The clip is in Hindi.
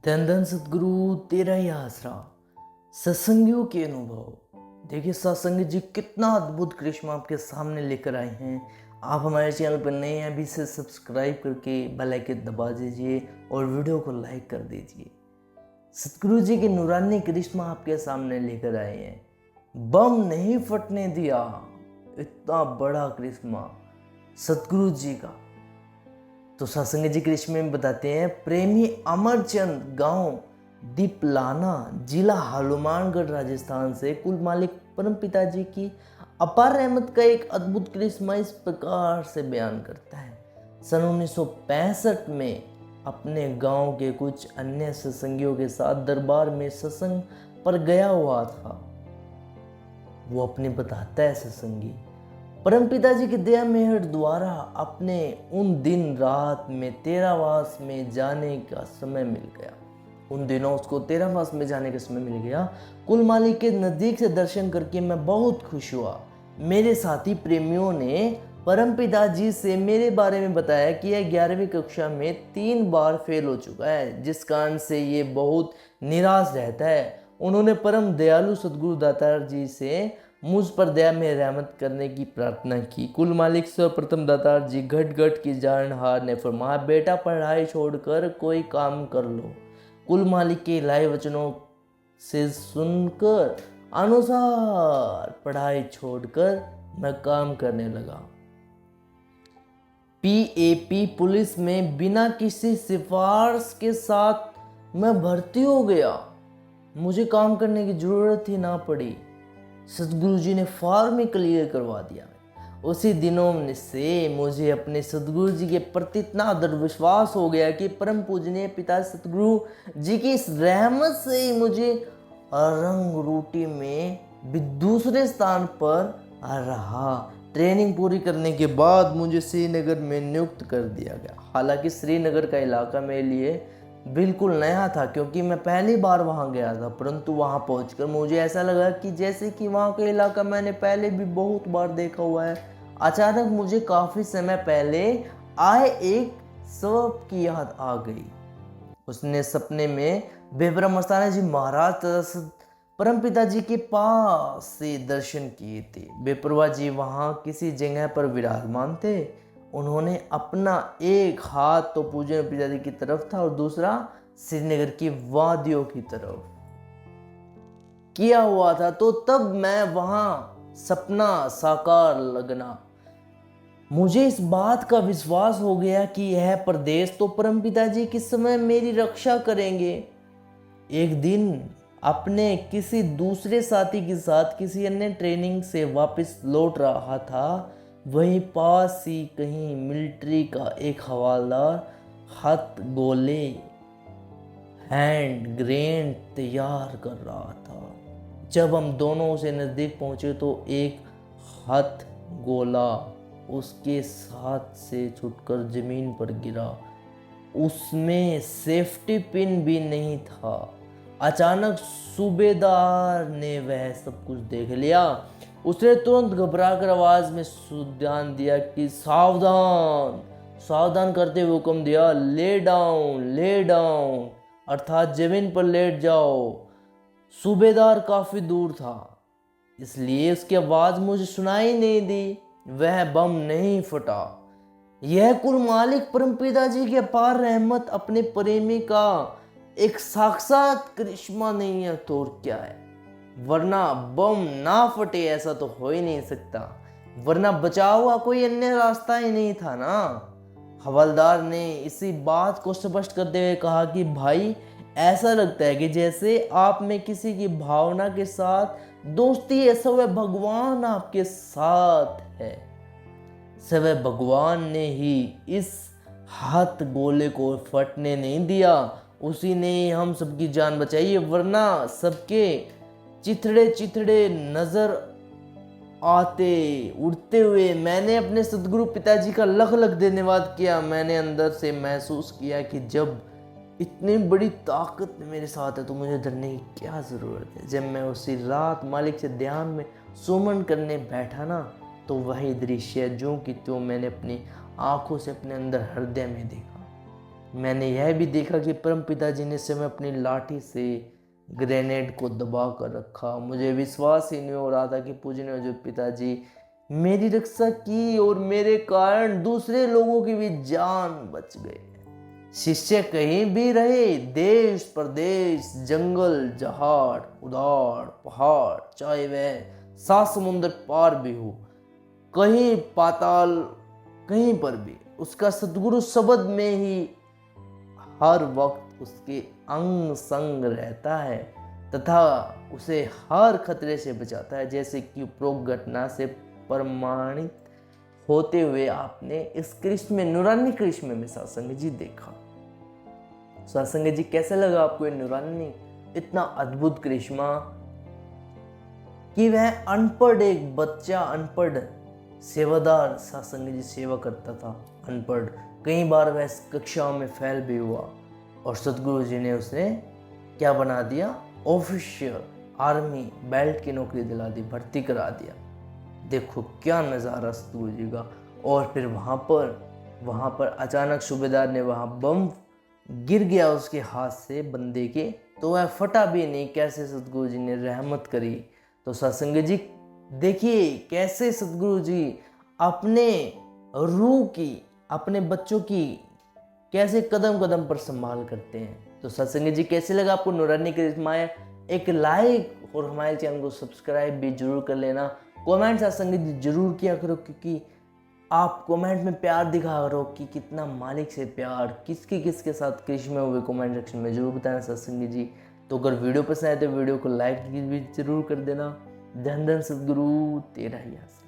धन धन सतगुरु तेरा ही आसरा। सत्संगियों के अनुभव। देखिए सत्संगी जी कितना अद्भुत करिश्मा आपके सामने लेकर आए हैं। आप हमारे चैनल पर नए हैं, अभी से सब्सक्राइब करके बेल आइकन दबा दीजिए और वीडियो को लाइक कर दीजिए। सतगुरु जी के नूरानी करिश्मा आपके सामने लेकर आए हैं। बम नहीं फटने दिया, इतना बड़ा करिश्मा सतगुरु जी का। तो सत्संग जी करिश्मे में बताते हैं, प्रेमी अमरचंद गांव दीपलाना जिला हनुमानगढ़ राजस्थान से कुल मालिक परम पिताजी की अपार रहमत का एक अद्भुत करिश्मा इस प्रकार से बयान करता है। सन 1965 में अपने गांव के कुछ अन्य सत्संगियों के साथ दरबार में सत्संग पर गया हुआ था। वो अपने बताता है सत्संगी, परम पिताजी की दया मेहर द्वारा अपने उन दिन रात में तेरावास में जाने का समय मिल गया। उन दिनों उसको तेरावास में जाने का समय मिल गया। कुल मालिक के नज़दीक से दर्शन करके मैं बहुत खुश हुआ। मेरे साथी प्रेमियों ने परम पिताजी से मेरे बारे में बताया कि यह 11वीं कक्षा में 3 बार फेल हो चुका है, जिस कारण से ये बहुत निराश रहता है। उन्होंने परम दयालु सदगुरु दातार जी से मुझ पर दया में रहमत करने की प्रार्थना की। कुल मालिक सर्वप्रथम दातार जी घट घट की जानहार ने फरमाया, बेटा पढ़ाई छोड़कर कोई काम कर लो। कुल मालिक के इलाही वचनों से सुनकर अनुसार पढ़ाई छोड़कर मैं काम करने लगा। पीएपी पुलिस में बिना किसी सिफारिश के साथ मैं भर्ती हो गया। मुझे काम करने की जरूरत ही ना पड़ी। सतगुरु जी ने फॉर्म ही क्लियर करवा दिया। उसी दिनों से मुझे अपने सतगुरु जी के प्रति इतना दृढ़ विश्वास हो गया कि परम पूजनीय पिता सतगुरु जी की इस रहमत से ही मुझे रंग रूटी में भी दूसरे स्थान पर रहा। ट्रेनिंग पूरी करने के बाद मुझे श्रीनगर में नियुक्त कर दिया गया। हालांकि श्रीनगर का इलाका मेरे लिए बिल्कुल नया था, क्योंकि मैं पहली बार वहां गया था, परंतु वहां पहुंचकर मुझे ऐसा लगा कि जैसे कि वहां का इलाका मैंने पहले भी बहुत बार देखा हुआ है। अचानक मुझे काफी समय पहले आए एक सबब की याद आ गई। उसने सपने में बेब्रह्म मस्ताना जी महाराज तथा परम पिताजी के पास से दर्शन किए थे। बेपरवाह जी वहां किसी जगह पर विराजमान थे। उन्होंने अपना एक हाथ तो पूजन पिताजी की तरफ था और दूसरा श्रीनगर की वादियों की तरफ किया हुआ था। तो तब मैं वहां सपना साकार लगना। मुझे इस बात का विश्वास हो गया कि यह प्रदेश तो परम पिताजी किस समय मेरी रक्षा करेंगे। एक दिन अपने किसी दूसरे साथी के साथ किसी अन्य ट्रेनिंग से वापस लौट रहा था। वहीं पास ही कहीं मिलिट्री का एक हवालदार हाथ गोले हैंड ग्रेनेड तैयार कर रहा था। जब हम दोनों उसे नजदीक पहुंचे तो एक हाथ गोला उसके साथ से छूटकर जमीन पर गिरा। उसमें सेफ्टी पिन भी नहीं था। अचानक सूबेदार ने वह सब कुछ देख लिया। उसने तुरंत घबराकर आवाज में सुधान दिया कि सावधान। सावधान करते हुए हुक्म दिया, ले डाउन अर्थात जमीन पर लेट जाओ। सूबेदार काफी दूर था, इसलिए उसकी आवाज मुझे सुनाई नहीं दी। वह बम नहीं फटा। यह कुल मालिक परम पिताजी की अपार रहमत अपने प्रेमी का एक साक्षात करिश्मा नहीं है तो और क्या है। वरना बम ना फटे ऐसा तो हो ही नहीं सकता, वरना बचाव का कोई अन्य रास्ता ही नहीं था ना। हवलदार ने इसी बात को स्पष्ट करते हुए कहा कि भाई, ऐसा लगता है कि जैसे आप में किसी की भावना के साथ दोस्ती है, सब भगवान आपके साथ है। सब भगवान ने ही इस हाथ गोले को फटने नहीं दिया, उसी ने हम सबकी जान बचाई है, वरना सबके चिथड़े चिथड़े नजर आते उड़ते हुए। मैंने अपने सदगुरु पिताजी का लख लख धन्यवाद किया। मैंने अंदर से महसूस किया कि जब इतनी बड़ी ताकत मेरे साथ है तो मुझे डरने की क्या ज़रूरत है। जब मैं उसी रात मालिक से ध्यान में सुमन करने बैठा ना, तो वही दृश्य जो कि मैंने अपनी आंखों से अपने अंदर हृदय में देखा। मैंने यह भी देखा कि परम पिताजी ने समय अपनी लाठी से ग्रेनेड को दबा कर रखा। मुझे विश्वास ही नहीं हो रहा था कि पूजनीय जो पिताजी मेरी रक्षा की और मेरे कारण दूसरे लोगों की भी जान बच गई। शिष्य कहीं भी रहे, देश प्रदेश, जंगल जहाड़, उदाड़ पहाड़, चाहे वह 7 समुंदर पार भी हो, कहीं पाताल, कहीं पर भी उसका सद्गुरु शब्द में ही हर वक्त उसके अंग संग रहता है तथा उसे हर खतरे से बचाता है, जैसे कि उपरोक्त घटना से प्रमाणित होते हुए आपने इस कृष्ण में, नूरानी कृष्ण में सत्संग जी देखा। सत्संग जी कैसे लगा आपको ये नूरानी इतना अद्भुत करिश्मा कि वह अनपढ़ एक बच्चा, अनपढ़ सेवादार सत्संग जी सेवा करता था, अनपढ़, कई बार वह कक्षाओं में फेल भी हुआ और सतगुरु जी ने उसे क्या बना दिया, ऑफिशियल आर्मी बेल्ट की नौकरी दिला दी, भर्ती करा दिया। देखो क्या नज़ारा सतगुरु जी का। और फिर वहाँ पर अचानक सूबेदार ने वहाँ बम गिर गया उसके हाथ से बंदे के, तो वह फटा भी नहीं। कैसे सतगुरु जी ने रहमत करी। तो सत्संग जी देखिए कैसे सतगुरु जी अपने रूह की, अपने बच्चों की कैसे कदम कदम पर संभाल करते हैं। तो सत्संग जी कैसे लगा आपको नूरानी करिश्मा? एक लाइक और हमारे चैनल को सब्सक्राइब भी जरूर कर लेना। कमेंट सत्संग जी जरूर किया करो, क्योंकि आप कमेंट में प्यार दिखा करो कि कितना मालिक से प्यार, किसके साथ कृष्ण में हुए कमेंट सेक्शन में जरूर बताना सत्संग जी। तो अगर वीडियो पसंद आए तो वीडियो को लाइक भी जरूर कर देना। धन धन सद्गुरु तेरा ही आसरा।